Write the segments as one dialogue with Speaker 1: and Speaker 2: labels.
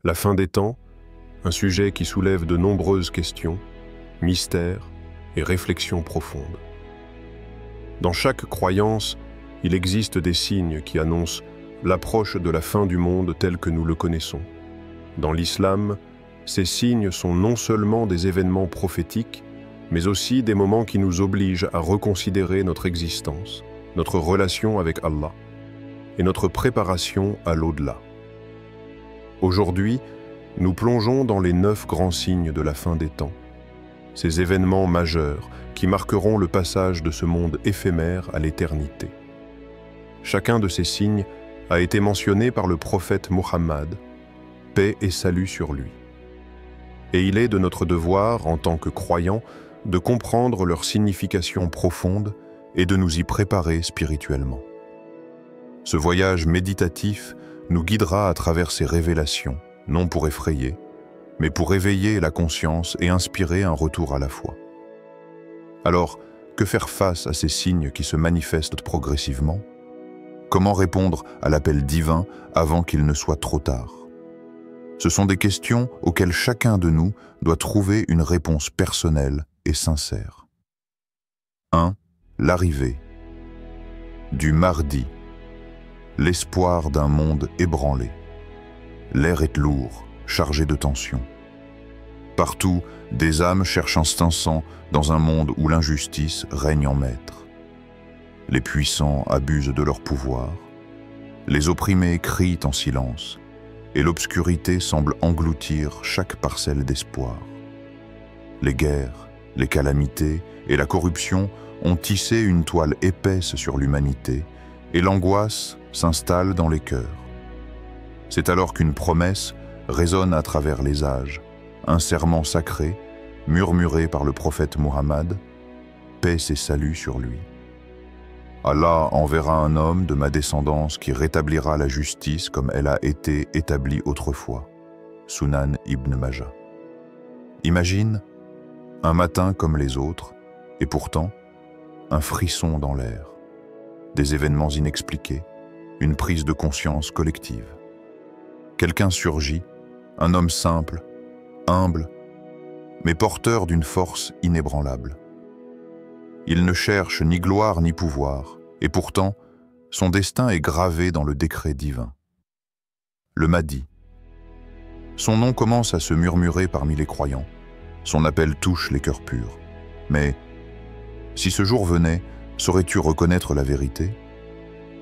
Speaker 1: La fin des temps, un sujet qui soulève de nombreuses questions, mystères et réflexions profondes. Dans chaque croyance, il existe des signes qui annoncent l'approche de la fin du monde tel que nous le connaissons. Dans l'islam, ces signes sont non seulement des événements prophétiques, mais aussi des moments qui nous obligent à reconsidérer notre existence, notre relation avec Allah et notre préparation à l'au-delà. Aujourd'hui, nous plongeons dans les 9 grands signes de la fin des temps, ces événements majeurs qui marqueront le passage de ce monde éphémère à l'éternité. Chacun de ces signes a été mentionné par le prophète Muhammad, paix et salut sur lui. Et il est de notre devoir, en tant que croyants, de comprendre leur signification profonde et de nous y préparer spirituellement. Ce voyage méditatif nous guidera à travers ces révélations, non pour effrayer, mais pour éveiller la conscience et inspirer un retour à la foi. Alors, que faire face à ces signes qui se manifestent progressivement? Comment répondre à l'appel divin avant qu'il ne soit trop tard? Ce sont des questions auxquelles chacun de nous doit trouver une réponse personnelle et sincère. 1. L'arrivée. Du Mahdi. L'espoir d'un monde ébranlé. L'air est lourd, chargé de tension. Partout, des âmes cherchent un instant dans un monde où l'injustice règne en maître. Les puissants abusent de leur pouvoir. Les opprimés crient en silence, et l'obscurité semble engloutir chaque parcelle d'espoir. Les guerres, les calamités et la corruption ont tissé une toile épaisse sur l'humanité, et l'angoisse s'installe dans les cœurs. C'est alors qu'une promesse résonne à travers les âges, un serment sacré, murmuré par le prophète Muhammad, paix et salut sur lui. Allah enverra un homme de ma descendance qui rétablira la justice comme elle a été établie autrefois. Sunan ibn Majah. Imagine un matin comme les autres, et pourtant un frisson dans l'air, des événements inexpliqués, une prise de conscience collective. Quelqu'un surgit, un homme simple, humble, mais porteur d'une force inébranlable. Il ne cherche ni gloire ni pouvoir, et pourtant, son destin est gravé dans le décret divin. Le Mahdi. Son nom commence à se murmurer parmi les croyants. Son appel touche les cœurs purs. Mais, si ce jour venait, saurais-tu reconnaître la vérité?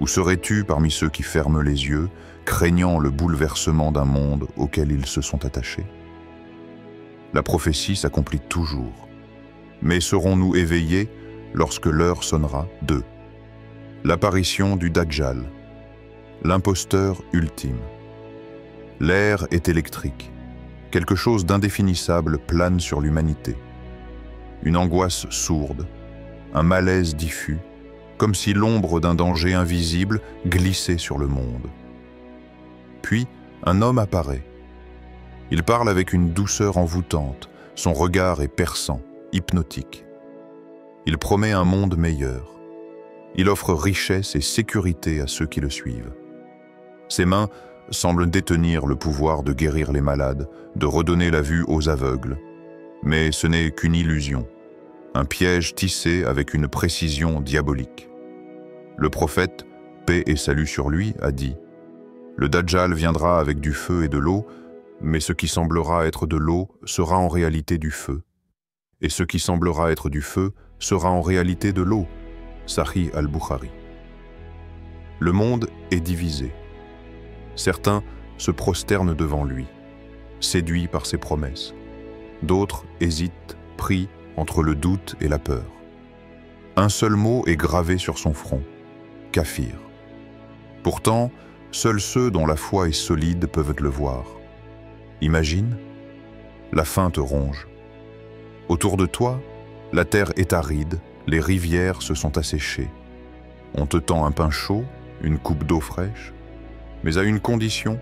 Speaker 1: Ou serais-tu parmi ceux qui ferment les yeux, craignant le bouleversement d'un monde auquel ils se sont attachés? La prophétie s'accomplit toujours. Mais serons-nous éveillés lorsque l'heure sonnera? 2. L'apparition du Dajjal, l'imposteur ultime. L'air est électrique. Quelque chose d'indéfinissable plane sur l'humanité. Une angoisse sourde, un malaise diffus, comme si l'ombre d'un danger invisible glissait sur le monde. Puis, un homme apparaît. Il parle avec une douceur envoûtante, son regard est perçant, hypnotique. Il promet un monde meilleur. Il offre richesse et sécurité à ceux qui le suivent. Ses mains semblent détenir le pouvoir de guérir les malades, de redonner la vue aux aveugles. Mais ce n'est qu'une illusion, un piège tissé avec une précision diabolique. Le prophète, paix et salut sur lui, a dit « Le Dajjal viendra avec du feu et de l'eau, mais ce qui semblera être de l'eau sera en réalité du feu. Et ce qui semblera être du feu sera en réalité de l'eau. » Sahih al-Bukhari. Le monde est divisé. Certains se prosternent devant lui, séduits par ses promesses. D'autres hésitent, pris entre le doute et la peur. Un seul mot est gravé sur son front, kafir. Pourtant, seuls ceux dont la foi est solide peuvent le voir. Imagine, la faim te ronge. Autour de toi, la terre est aride, les rivières se sont asséchées. On te tend un pain chaud, une coupe d'eau fraîche, mais à une condition,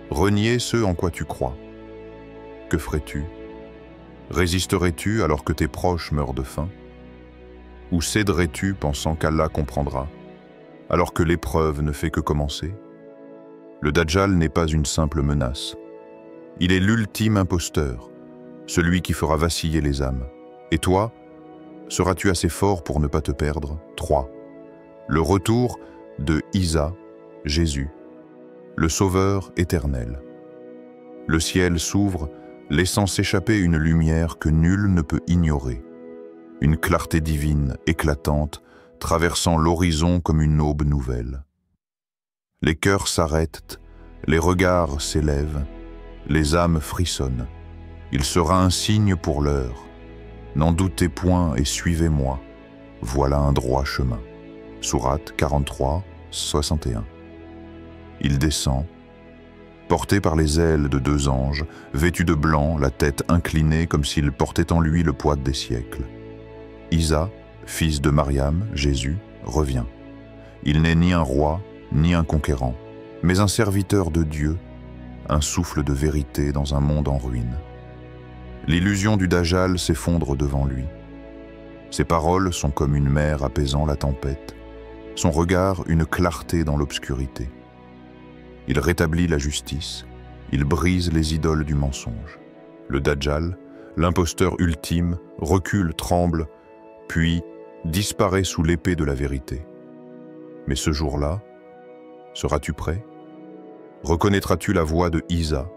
Speaker 1: renier ce en quoi tu crois. Que ferais-tu? Résisterais-tu alors que tes proches meurent de faim? Ou céderais-tu pensant qu'Allah comprendra, alors que l'épreuve ne fait que commencer? Le Dajjal n'est pas une simple menace,
Speaker 2: Il est l'ultime imposteur, celui qui fera vaciller les âmes. Et toi, seras-tu assez fort pour ne pas te perdre? 3. Le retour de Isa, Jésus, le Sauveur éternel. Le ciel s'ouvre, laissant s'échapper une lumière que nul ne peut ignorer. Une clarté divine, éclatante, traversant l'horizon comme une aube nouvelle. Les cœurs s'arrêtent, les regards s'élèvent, les âmes frissonnent. Il sera un signe pour l'heure. N'en doutez point et suivez-moi. Voilà un droit chemin. Sourate 43, 61. Il descend, porté par les ailes de 2 anges, vêtu de blanc, la tête inclinée comme s'il portait en lui le poids des siècles. Isa, fils de Mariam, Jésus, revient. Il n'est ni un roi, ni un conquérant, mais un serviteur de Dieu, un souffle de vérité dans un monde en ruine. L'illusion du Dajjal s'effondre devant lui. Ses paroles sont comme une mer apaisant la tempête, son regard une clarté dans l'obscurité. Il rétablit la justice, il brise les idoles du mensonge. Le Dajjal, l'imposteur ultime, recule, tremble, puis disparaît sous l'épée de la vérité. Mais ce jour-là, seras-tu prêt? Reconnaîtras-tu la voix de Isa,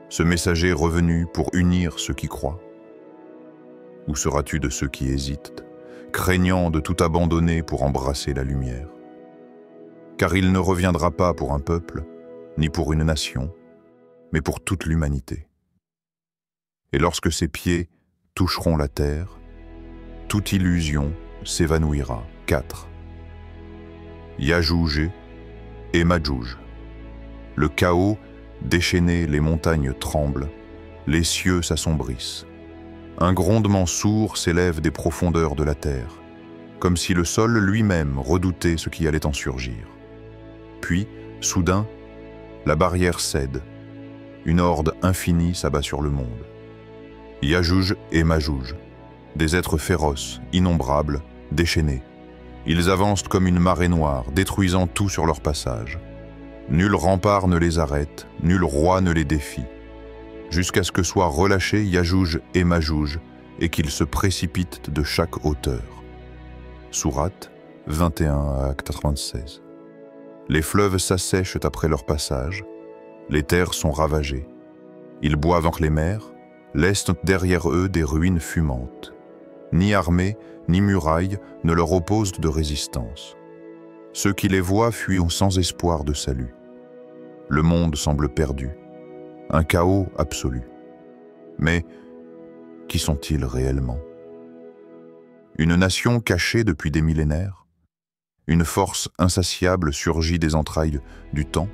Speaker 2: ce messager revenu pour unir ceux qui croient? Ou seras-tu de ceux qui hésitent, craignant de tout abandonner pour embrasser la lumière? Car il ne reviendra pas pour un peuple, ni pour une nation, mais pour toute l'humanité. Et lorsque ses pieds toucheront la terre, toute illusion s'évanouira. 4. Yajouj et Majouj. Le chaos déchaîné, les montagnes tremblent, les cieux s'assombrissent. Un grondement sourd s'élève des profondeurs de la terre, comme si le sol lui-même redoutait ce qui allait en surgir. Puis, soudain, la barrière cède. Une horde infinie s'abat sur le monde. Yajouj et Majouj, des êtres féroces, innombrables, déchaînés. Ils avancent comme une marée noire, détruisant tout sur leur passage. Nul rempart ne les arrête, nul roi ne les défie, jusqu'à ce que soient relâchés Yajouj et Majouj et qu'ils se précipitent de chaque hauteur. Sourate 21 à 96. Les fleuves s'assèchent après leur passage, les terres sont ravagées. Ils boivent entre les mers, laissent derrière eux des ruines fumantes. Ni armée, ni muraille ne leur opposent de résistance. Ceux qui les voient fuient sans espoir de salut. Le monde semble perdu, un chaos absolu. Mais qui sont-ils réellement? Une nation cachée depuis des millénaires? Une force insatiable surgit des entrailles du temps?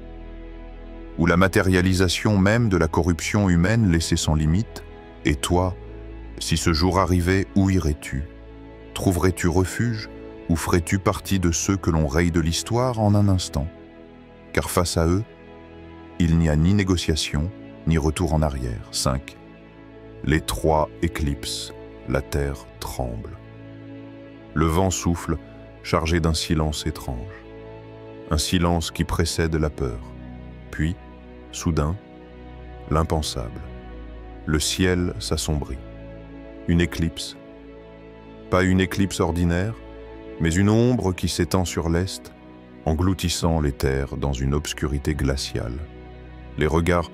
Speaker 2: Ou la matérialisation même de la corruption humaine laissée sans limite? Et toi, si ce jour arrivait, où irais-tu? Trouverais-tu refuge ou ferais-tu partie de ceux que l'on raye de l'histoire en un instant? Car face à eux, il n'y a ni négociation, ni retour en arrière. 5. Les 3 éclipsent, la terre tremble. Le vent souffle, chargé d'un silence étrange. Un silence qui précède la peur. Puis, soudain, l'impensable. Le ciel s'assombrit. Une éclipse. Pas une éclipse ordinaire, mais une ombre qui s'étend sur l'est, engloutissant les terres dans une obscurité glaciale. Les regards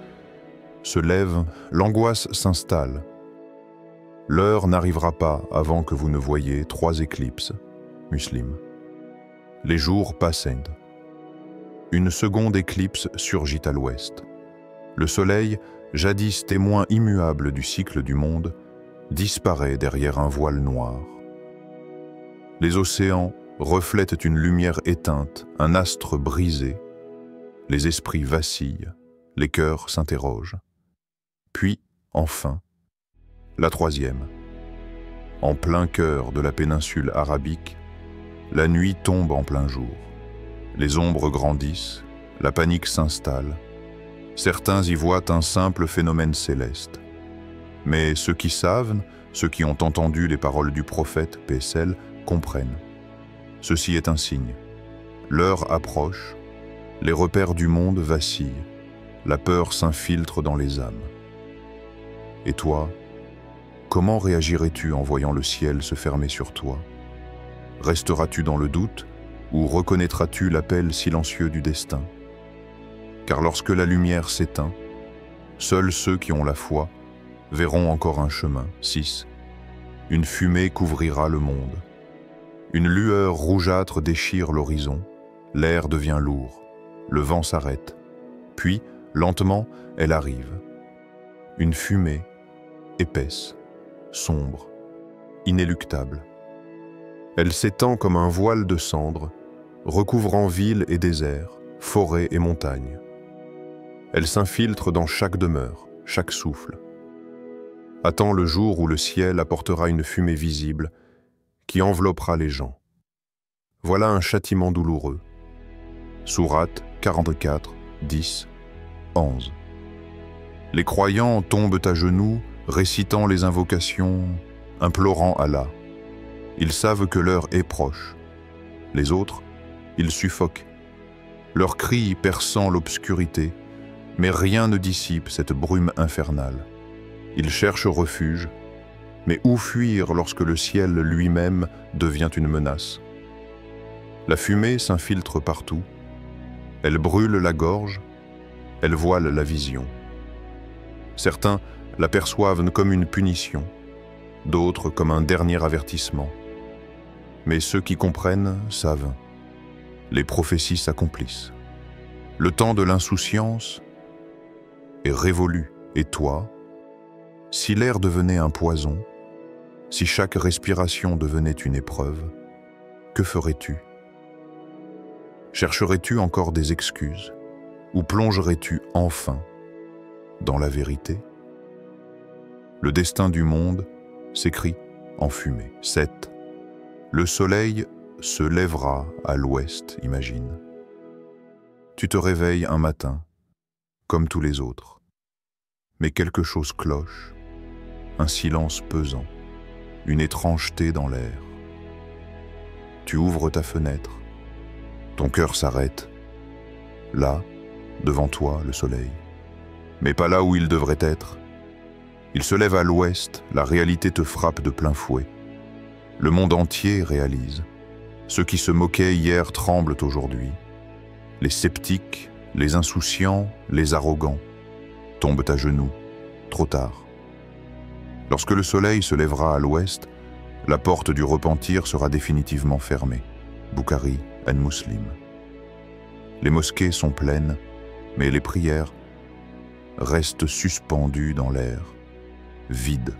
Speaker 2: se lèvent, l'angoisse s'installe. L'heure n'arrivera pas avant que vous ne voyiez 3 éclipses, Muslim. Les jours passent. Une seconde éclipse surgit à l'ouest. Le soleil, jadis témoin immuable du cycle du monde, disparaît derrière un voile noir. Les océans reflètent une lumière éteinte, un astre brisé. Les esprits vacillent, les cœurs s'interrogent. Puis, enfin, la 3e. En plein cœur de la péninsule arabique, la nuit tombe en plein jour. Les ombres grandissent, la panique s'installe. Certains y voient un simple phénomène céleste. Mais ceux qui savent, ceux qui ont entendu les paroles du prophète, paix et salut, comprennent. Ceci est un signe. L'heure approche, les repères du monde vacillent, la peur s'infiltre dans les âmes. Et toi, comment réagirais-tu en voyant le ciel se fermer sur toi? Resteras-tu dans le doute ou reconnaîtras-tu l'appel silencieux du destin? Car lorsque la lumière s'éteint, seuls ceux qui ont la foi verront encore un chemin. 6. Une fumée couvrira le monde. Une lueur rougeâtre déchire l'horizon. L'air devient lourd. Le vent s'arrête. Puis, lentement, elle arrive. Une fumée, épaisse, sombre, inéluctable. Elle s'étend comme un voile de cendres, recouvrant villes et déserts, forêts et montagnes. Elle s'infiltre dans chaque demeure, chaque souffle. Attend le jour où le ciel apportera une fumée visible qui enveloppera les gens. Voilà un châtiment douloureux. Sourate 44, 10, 11. Les croyants tombent à genoux, récitant les invocations, implorant Allah. Ils savent que l'heure est proche. Les autres, ils suffoquent. Leurs cris perçant l'obscurité, mais rien ne dissipe cette brume infernale. Ils cherchent refuge, mais où fuir lorsque le ciel lui-même devient une menace? La fumée s'infiltre partout. Elle brûle la gorge, elle voile la vision. Certains l'aperçoivent comme une punition, d'autres comme un dernier avertissement. Mais ceux qui comprennent savent. Les prophéties s'accomplissent. Le temps de l'insouciance est révolu. Et toi, si l'air devenait un poison, si chaque respiration devenait une épreuve, que ferais-tu? Chercherais-tu encore des excuses? Ou plongerais-tu enfin dans la vérité? Le destin du monde s'écrit en fumée. 7. Le soleil se lèvera à l'ouest, imagine. Tu te réveilles un matin, comme tous les autres. Mais quelque chose cloche, un silence pesant, une étrangeté dans l'air. Tu ouvres ta fenêtre, ton cœur s'arrête. Là, devant toi, le soleil. Mais pas là où il devrait être. Il se lève à l'ouest, la réalité te frappe de plein fouet. Le monde entier réalise. Ceux qui se moquaient hier tremblent aujourd'hui. Les sceptiques, les insouciants, les arrogants tombent à genoux, trop tard. Lorsque le soleil se lèvera à l'ouest, la porte du repentir sera définitivement fermée. Bukhari, Muslim. Les mosquées sont pleines, mais les prières restent suspendues dans l'air, vides.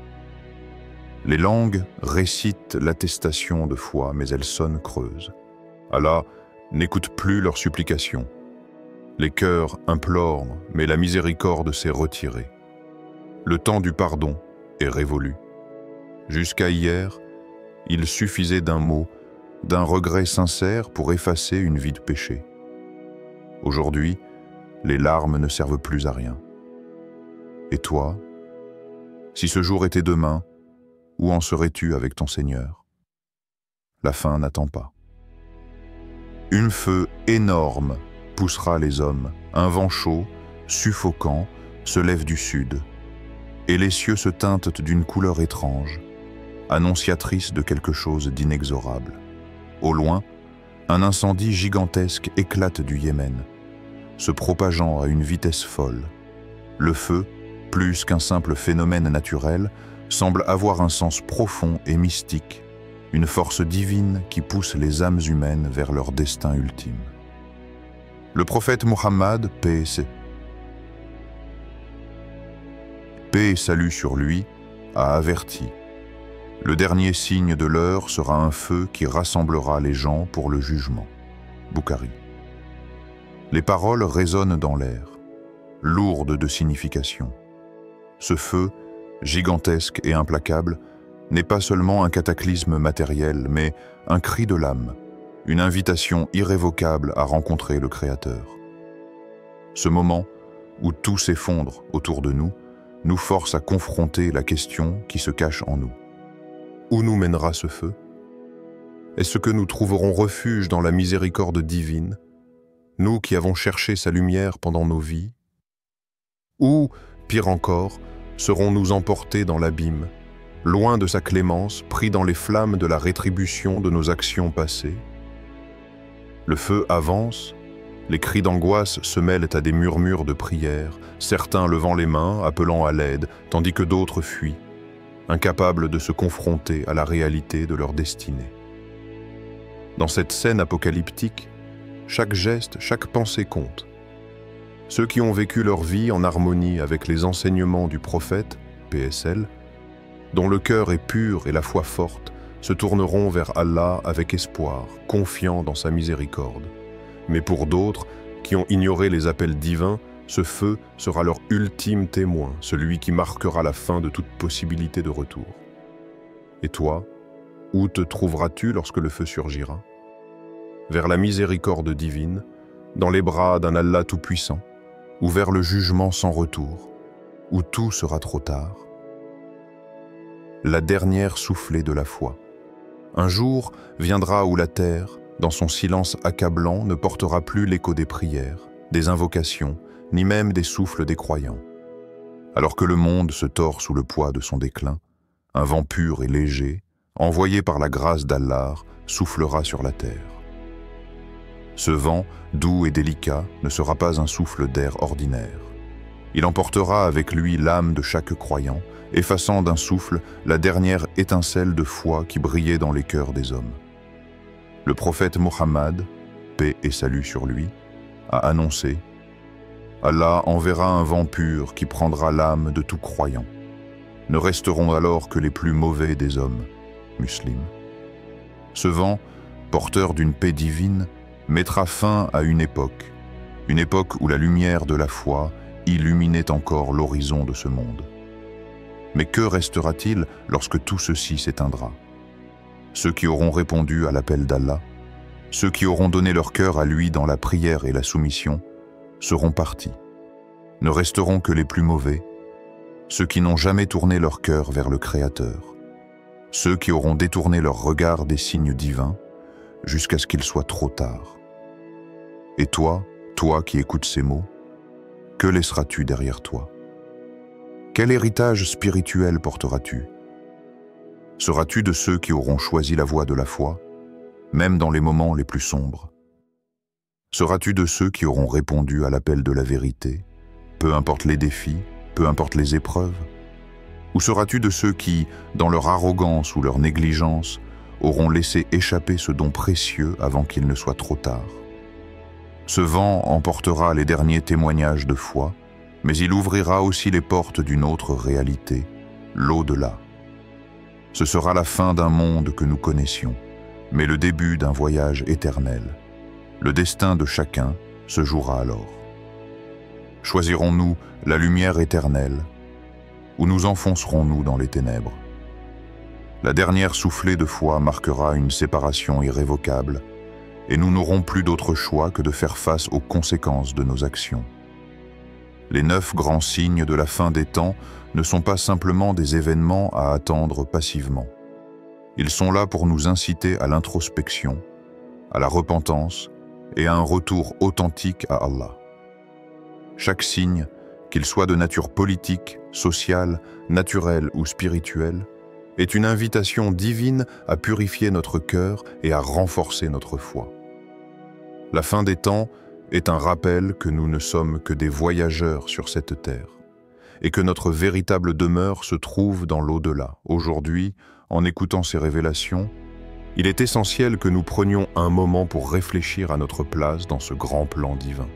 Speaker 2: Les langues récitent l'attestation de foi, mais elles sonnent creuses. Allah n'écoute plus leurs supplications. Les cœurs implorent, mais la miséricorde s'est retirée. Le temps du pardon est révolu. Jusqu'à hier, il suffisait d'un mot, d'un regret sincère pour effacer une vie de péché. Aujourd'hui, les larmes ne servent plus à rien. Et toi, si ce jour était demain, où en serais-tu avec ton Seigneur? La fin n'attend pas. Une feu énorme poussera les hommes. Un vent chaud, suffocant, se lève du sud. Et les cieux se teintent d'une couleur étrange, annonciatrice de quelque chose d'inexorable. Au loin, un incendie gigantesque éclate du Yémen, se propageant à une vitesse folle. Le feu, plus qu'un simple phénomène naturel, semble avoir un sens profond et mystique, une force divine qui pousse les âmes humaines vers leur destin ultime. Le prophète Muhammad, paix et salut sur lui, a averti. Le dernier signe de l'heure sera un feu qui rassemblera les gens pour le jugement. Bukhari. Les paroles résonnent dans l'air, lourdes de signification. Ce feu, gigantesque et implacable, n'est pas seulement un cataclysme matériel, mais un cri de l'âme, une invitation irrévocable à rencontrer le Créateur. Ce moment, où tout s'effondre autour de nous, nous force à confronter la question qui se cache en nous. Où nous mènera ce feu? Est-ce que nous trouverons refuge dans la miséricorde divine, nous qui avons cherché sa lumière pendant nos vies? Ou, pire encore,
Speaker 1: serons-nous emportés dans l'abîme, loin de sa clémence, pris dans les flammes de la rétribution de nos actions passées? Le feu avance, les cris d'angoisse se mêlent à des murmures de prière, certains levant les mains, appelant à l'aide, tandis que d'autres fuient, incapables de se confronter à la réalité de leur destinée. Dans cette scène apocalyptique, chaque geste, chaque pensée compte. Ceux qui ont vécu leur vie en harmonie avec les enseignements du prophète, PSL, dont le cœur est pur et la foi forte, se tourneront vers Allah avec espoir, confiants dans sa miséricorde. Mais pour d'autres, qui ont ignoré les appels divins, ce feu sera leur ultime témoin, celui qui marquera la fin de toute possibilité de retour. Et toi, où te trouveras-tu lorsque le feu surgira? Vers la miséricorde divine, dans les bras d'un Allah tout-puissant, ou vers le jugement sans retour, où tout sera trop tard? La dernière soufflée de la foi. Un jour viendra où la terre, dans son silence accablant, ne portera plus l'écho des prières, des invocations, ni même des souffles des croyants. Alors que le monde se tord sous le poids de son déclin, un vent pur et léger, envoyé par la grâce d'Allah, soufflera sur la terre. Ce vent, doux et délicat, ne sera pas un souffle d'air ordinaire. Il emportera avec lui l'âme de chaque croyant, effaçant d'un souffle la dernière étincelle de foi qui brillait dans les cœurs des hommes. Le prophète Mohammed, paix et salut sur lui, a annoncé « Allah enverra un vent pur qui prendra l'âme de tout croyant. Ne resteront alors que les plus mauvais des hommes, musulmans. Ce vent, porteur d'une paix divine, mettra fin à une époque où la lumière de la foi illuminait encore l'horizon de ce monde. Mais que restera-t-il lorsque tout ceci s'éteindra? Ceux qui auront répondu à l'appel d'Allah, ceux qui auront donné leur cœur à lui dans la prière et la soumission, seront partis. Ne resteront que les plus mauvais, ceux qui n'ont jamais tourné leur cœur vers le Créateur, ceux qui auront détourné leur regard des signes divins, jusqu'à ce qu'il soit trop tard. Et toi, toi qui écoutes ces mots, que laisseras-tu derrière toi? Quel héritage spirituel porteras-tu? Seras-tu de ceux qui auront choisi la voie de la foi, même dans les moments les plus sombres? Seras-tu de ceux qui auront répondu à l'appel de la vérité, peu importe les défis, peu importe les épreuves? Ou seras-tu de ceux qui, dans leur arrogance ou leur négligence, auront laissé échapper ce don précieux avant qu'il ne soit trop tard? Ce vent emportera les derniers témoignages de foi, mais il ouvrira aussi les portes d'une autre réalité, l'au-delà. Ce sera la fin d'un monde que nous connaissions, mais le début d'un voyage éternel. Le destin de chacun se jouera alors. Choisirons-nous la lumière éternelle, ou nous enfoncerons-nous dans les ténèbres? La dernière soufflée de foi marquera une séparation irrévocable, et nous n'aurons plus d'autre choix que de faire face aux conséquences de nos actions. Les 9 grands signes de la fin des temps ne sont pas simplement des événements à attendre passivement. Ils sont là pour nous inciter à l'introspection, à la repentance et à un retour authentique à Allah. Chaque signe, qu'il soit de nature politique, sociale, naturelle ou spirituelle, est une invitation divine à purifier notre cœur et à renforcer notre foi. La fin des temps est un rappel que nous ne sommes que des voyageurs sur cette terre et que notre véritable demeure se trouve dans l'au-delà. Aujourd'hui, en écoutant ces révélations, il est essentiel que nous prenions un moment pour réfléchir à notre place dans ce grand plan divin.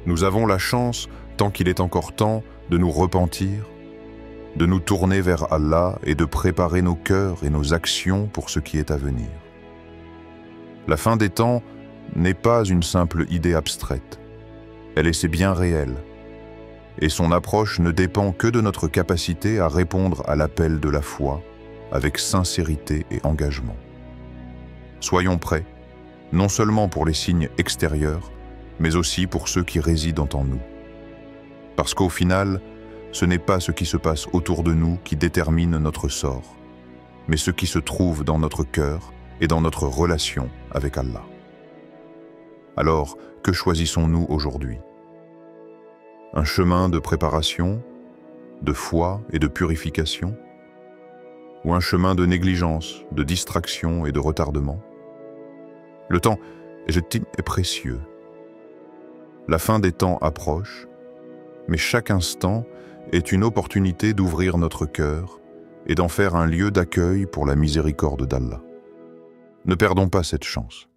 Speaker 1: Nous avons la chance, tant qu'il est encore temps, de nous repentir, de nous tourner vers Allah et de préparer nos cœurs et nos actions pour ce qui est à venir. La fin des temps n'est pas une simple idée abstraite. Elle est bien réelle. Et son approche ne dépend que de notre capacité à répondre à l'appel de la foi avec sincérité et engagement. Soyons prêts, non seulement pour les signes extérieurs, mais aussi pour ceux qui résident en nous. Parce qu'au final, ce n'est pas ce qui se passe autour de nous qui détermine notre sort, mais ce qui se trouve dans notre cœur et dans notre relation avec Allah. Alors, que choisissons-nous aujourd'hui? Un chemin de préparation
Speaker 2: de foi et de purification, ou un chemin de négligence, de distraction et de retardement? Le temps est précieux. La fin des temps approche, mais chaque instant est une opportunité d'ouvrir notre cœur et d'en faire un lieu d'accueil pour la miséricorde d'Allah. Ne perdons pas cette chance.